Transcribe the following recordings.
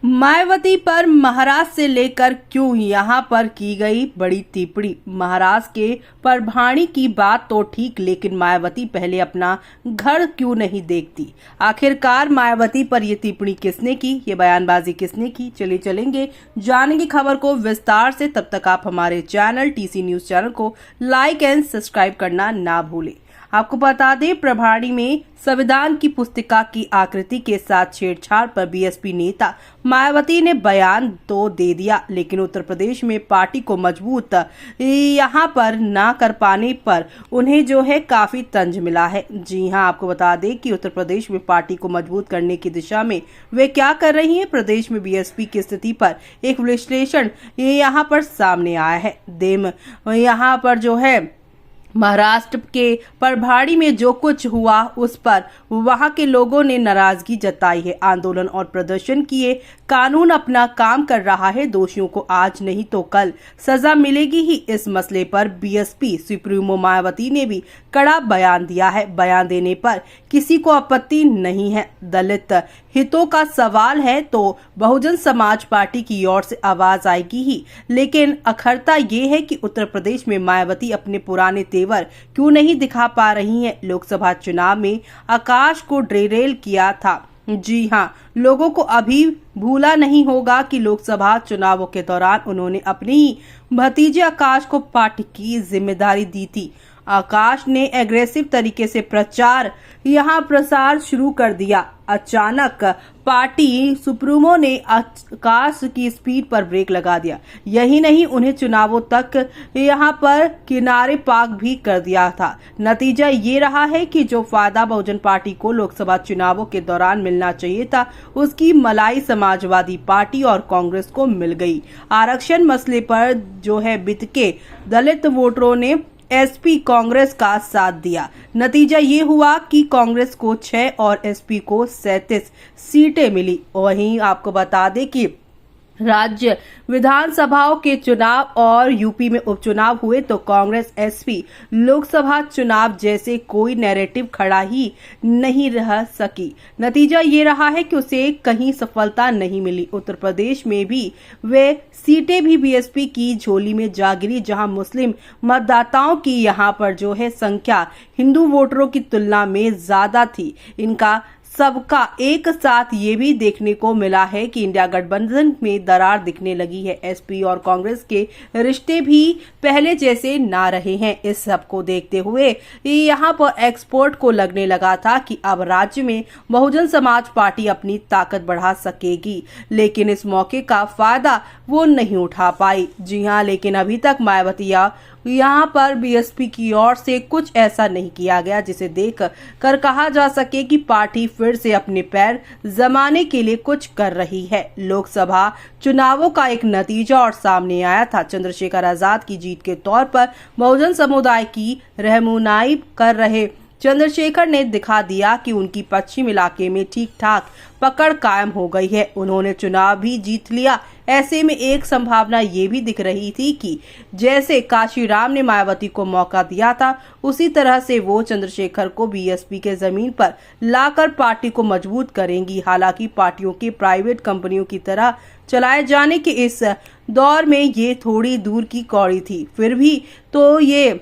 मायावती पर महाराष्ट्र से लेकर क्यों यहां पर की गई बड़ी टिप्पणी। महाराष्ट्र के परभाणी की बात तो ठीक, लेकिन मायावती पहले अपना घर क्यों नहीं देखती। आखिरकार मायावती पर ये टिप्पणी किसने की, ये बयानबाजी किसने की, चलेंगे जानेंगे खबर को विस्तार से। तब तक आप हमारे चैनल टीसी न्यूज चैनल को लाइक एंड सब्सक्राइब करना ना भूलें। आपको बता दें, प्रभारी में संविधान की पुस्तिका की आकृति के साथ छेड़छाड़ पर बीएसपी नेता मायावती ने बयान तो दे दिया, लेकिन उत्तर प्रदेश में पार्टी को मजबूत यहां पर ना कर पाने पर उन्हें जो है काफी तंज मिला है। जी हां, आपको बता दें कि उत्तर प्रदेश में पार्टी को मजबूत करने की दिशा में वे क्या कर रही हैं। प्रदेश में बीएसपी की स्थिति पर एक विश्लेषण यहाँ पर सामने आया है। यहाँ पर जो है महाराष्ट्र के परभाड़ी में जो कुछ हुआ उस पर वहां के लोगों ने नाराजगी जताई है। आंदोलन और प्रदर्शन किए, कानून अपना काम कर रहा है, दोषियों को आज नहीं तो कल सजा मिलेगी ही। इस मसले पर बीएसपी सुप्रीमो मायावती ने भी कड़ा बयान दिया है। बयान देने पर किसी को आपत्ति नहीं है। दलित हितों का सवाल है तो बहुजन समाज पार्टी की ओर से आवाज आएगी ही, लेकिन अखरता ये है कि उत्तर प्रदेश में मायावती अपने पुराने तेवर क्यों नहीं दिखा पा रही हैं। लोकसभा चुनाव में आकाश को डेरेल किया था। जी हाँ, लोगों को अभी भूला नहीं होगा कि लोकसभा चुनावों के दौरान उन्होंने अपने ही भतीजे आकाश को पार्टी की जिम्मेदारी दी थी। आकाश ने एग्रेसिव तरीके से प्रसार शुरू कर दिया। अचानक पार्टी सुप्रीमो ने आकाश की स्पीड पर ब्रेक लगा दिया। यही नहीं, उन्हें चुनावों तक यहाँ पर किनारे पाक भी कर दिया था। नतीजा ये रहा है कि जो फायदा बहुजन पार्टी को लोकसभा चुनावों के दौरान मिलना चाहिए था, उसकी मलाई समाजवादी पार्टी और कांग्रेस को मिल गई। आरक्षण मसले पर जो है बितके दलित वोटरों ने एसपी कांग्रेस का साथ दिया। नतीजा ये हुआ कि कांग्रेस को 6 और एसपी को 37 सीटें मिली। वहीं आपको बता दें कि राज्य विधानसभाओं के चुनाव और यूपी में उपचुनाव हुए तो कांग्रेस एसपी लोकसभा चुनाव जैसे कोई नैरेटिव खड़ा ही नहीं रह सकी। नतीजा ये रहा है कि उसे कहीं सफलता नहीं मिली। उत्तर प्रदेश में भी वे सीटें भी बीएसपी की झोली में जा गिरी, जहां मुस्लिम मतदाताओं की यहां पर जो है संख्या हिंदू वोटरों की तुलना में ज्यादा थी। इनका सबका एक साथ ये भी देखने को मिला है कि इंडिया गठबंधन में दरार दिखने लगी है। एसपी और कांग्रेस के रिश्ते भी पहले जैसे ना रहे हैं। इस सब को देखते हुए यहाँ पर एक्सपोर्ट को लगने लगा था कि अब राज्य में बहुजन समाज पार्टी अपनी ताकत बढ़ा सकेगी, लेकिन इस मौके का फायदा वो नहीं उठा पाई। जी हाँ, लेकिन अभी तक मायावती यहाँ पर बीएसपी की ओर से कुछ ऐसा नहीं किया गया जिसे देख कर कहा जा सके कि पार्टी फिर से अपने पैर जमाने के लिए कुछ कर रही है। लोकसभा चुनावों का एक नतीजा और सामने आया था। चंद्रशेखर आजाद की जीत के तौर पर बहुजन समुदाय की रहनुमाई कर रहे चंद्रशेखर ने दिखा दिया कि उनकी पश्चिम इलाके में ठीक ठाक पकड़ कायम हो गई है। उन्होंने चुनाव भी जीत लिया। ऐसे में एक संभावना ये भी दिख रही थी कि जैसे काशीराम ने मायावती को मौका दिया था, उसी तरह से वो चंद्रशेखर को बीएसपी के जमीन पर लाकर पार्टी को मजबूत करेंगी। हालांकि पार्टियों के प्राइवेट कंपनियों की तरह चलाए जाने के इस दौर में ये थोड़ी दूर की कौड़ी थी। फिर भी तो ये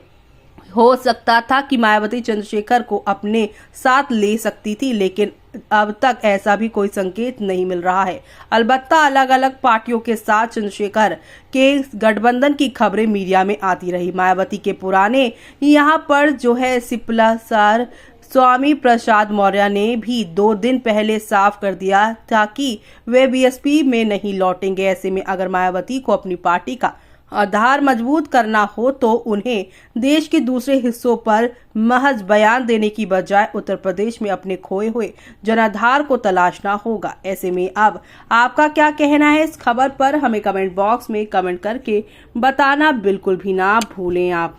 हो सकता था कि मायावती चंद्रशेखर को अपने साथ ले सकती थी, लेकिन अब तक ऐसा भी कोई संकेत नहीं मिल रहा है। अलबत्ता अलग अलग पार्टियों के साथ चंद्रशेखर के गठबंधन की खबरें मीडिया में आती रही। मायावती के पुराने यहाँ पर जो है सिपलासार स्वामी प्रसाद मौर्य ने भी 2 दिन पहले साफ कर दिया था कि वे बीएसपी में नहीं लौटेंगे। ऐसे में अगर मायावती को अपनी पार्टी का आधार मजबूत करना हो तो उन्हें देश के दूसरे हिस्सों पर महज बयान देने की बजाय उत्तर प्रदेश में अपने खोए हुए जनाधार को तलाशना होगा। ऐसे में अब आपका क्या कहना है इस खबर पर, हमें कमेंट बॉक्स में कमेंट करके बताना बिल्कुल भी ना भूलें आप।